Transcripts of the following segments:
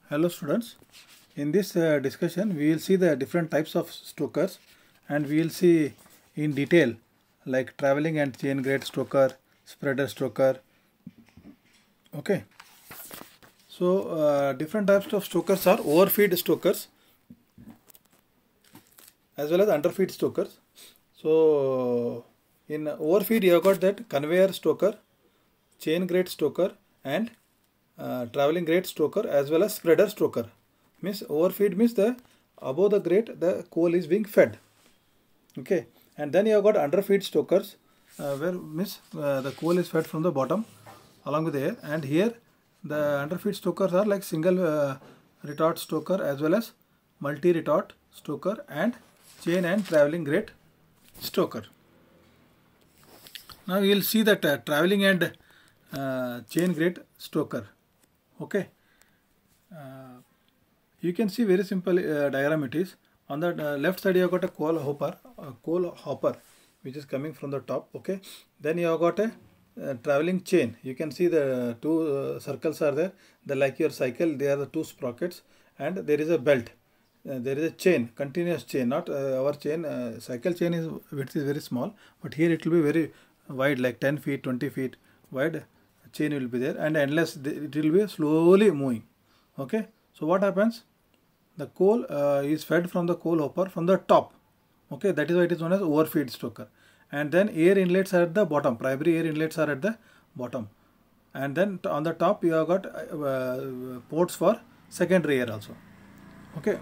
Hello students, in this discussion we will see the different types of stokers and we will see in detail like traveling and chain grade stoker, spreader stoker. Okay, so different types of stokers are overfeed stokers as well as underfeed stokers. So in overfeed you have got that conveyor stoker, chain grade stoker and traveling grade stoker as well as spreader stoker. Means overfeed means the above the grate the coal is being fed. Okay, and then you have got underfeed stokers where means the coal is fed from the bottom along with the air, and here the underfeed stokers are like single retort stoker as well as multi retort stoker and chain and traveling grade stoker. Now we will see that traveling and chain grade stoker. Okay, you can see very simple diagram it is. On the left side you have got a coal hopper which is coming from the top. Okay, then you have got a traveling chain. You can see the two circles are there. The like your cycle, they are the two sprockets, and there is a belt. There is a chain, continuous chain, not our chain. Cycle chain is width is very small, but here it will be very wide, like 10 feet, 20 feet wide chain will be there, and endless. It will be slowly moving. Okay, so what happens? The coal is fed from the coal hopper from the top. Okay, that is why it is known as overfeed stoker. And then air inlets are at the bottom. Primary air inlets are at the bottom. And then on the top you have got ports for secondary air also. Okay.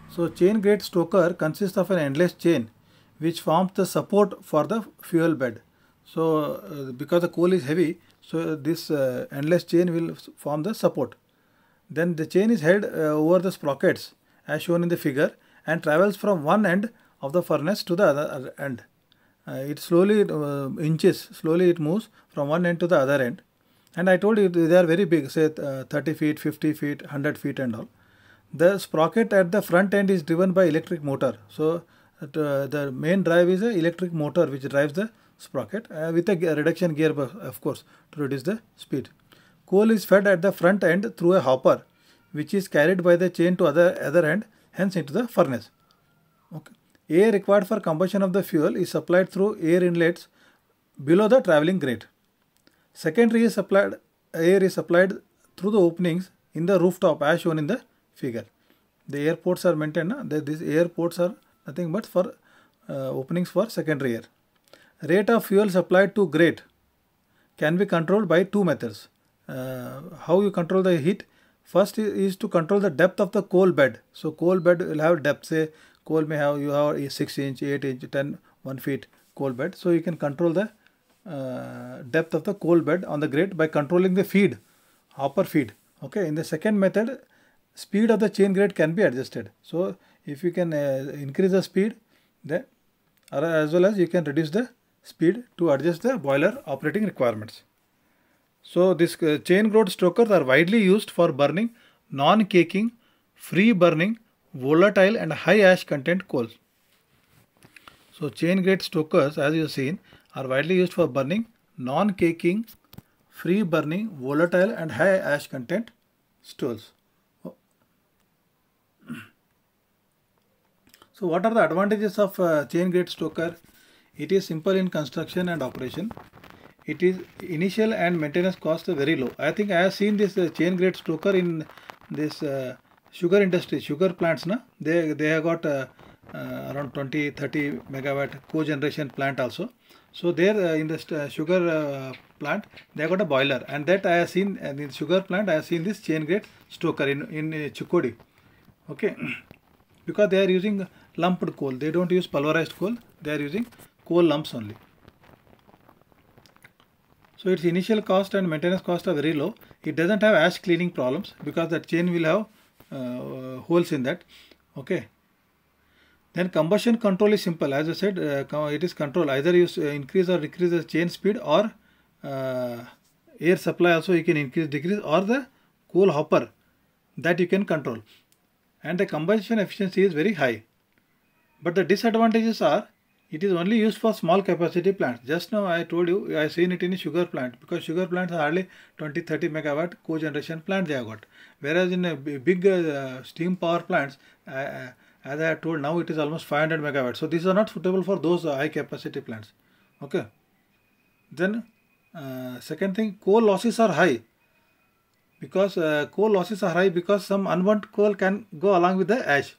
So chain grade stoker consists of an endless chain which forms the support for the fuel bed. So because the coal is heavy, so this endless chain will form the support. Then the chain is held over the sprockets as shown in the figure and travels from one end of the furnace to the other end. It slowly slowly it moves from one end to the other end. And I told you they are very big, say 30 feet, 50 feet, 100 feet and all. The sprocket at the front end is driven by electric motor. So the main drive is an electric motor which drives the sprocket with a reduction gear, of course, to reduce the speed. Coal is fed at the front end through a hopper which is carried by the chain to other end, hence into the furnace. Okay. Air required for combustion of the fuel is supplied through air inlets below the traveling grate. Secondary air is supplied through the openings in the rooftop as shown in the figure. The airports are maintained. These airports are nothing but for openings for secondary air. Rate of fuel supplied to grate can be controlled by two methods. How you control the heat? First is to control the depth of the coal bed. So coal bed will have depth. Say coal may have you have a 6 inch, 8 inch, 10, 1 feet coal bed. So you can control the depth of the coal bed on the grate by controlling the feed, hopper feed. Okay. In the second method, speed of the chain grate can be adjusted. So if you can increase the speed, then as well as you can reduce the speed to adjust the boiler operating requirements. So this chain grade stokers are widely used for burning non-caking, free burning, volatile and high ash content coals. So chain grade stokers, as you have seen, are widely used for burning non-caking, free burning, volatile and high ash content stools. So what are the advantages of chain grade stoker? It is simple in construction and operation. It is initial and maintenance cost are very low. I think I have seen this chain grade stoker in this sugar industry, sugar plants. Na? They have got around 20-30 megawatt cogeneration plant also. So there in the sugar plant, they have got a boiler, and that I have seen in the sugar plant. I have seen this chain grade stoker in Chikodi. Okay, because they are using lumped coal. They don't use pulverized coal. They are using coal lumps only. So its initial cost and maintenance cost are very low. It doesn't have ash cleaning problems because that chain will have holes in that. Okay. Then combustion control is simple. As I said, it is control. Either you increase or decrease the chain speed, or air supply also you can increase, decrease, or the coal hopper that you can control. And the combustion efficiency is very high. But the disadvantages are It is only used for small capacity plants. Just now I told you, I seen it in a sugar plant, because sugar plants are hardly 20-30 megawatt cogeneration plant they have got. Whereas in a big steam power plants, as I have told, now it is almost 500 megawatt. So these are not suitable for those high capacity plants. Okay. Then second thing, coal losses are high, because coal losses are high because some unburnt coal can go along with the ash.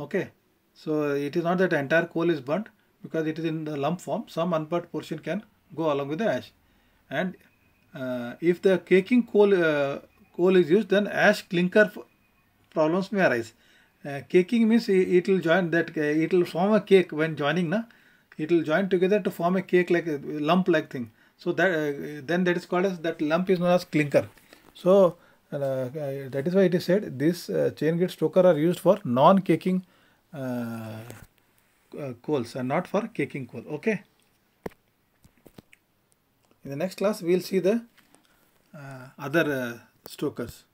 Okay. So it is not that entire coal is burnt, because it is in the lump form. Some unburnt portion can go along with the ash. And if the caking coal is used, then ash clinker problems may arise. Caking means it will join that, it will form a cake when joining, na? It will join together to form a cake like a lump like thing. So that then that is called as, that lump is known as clinker. So that is why it is said this chain gate stoker are used for non-caking coals and not for caking coal. Okay. In the next class we will see the other stokers.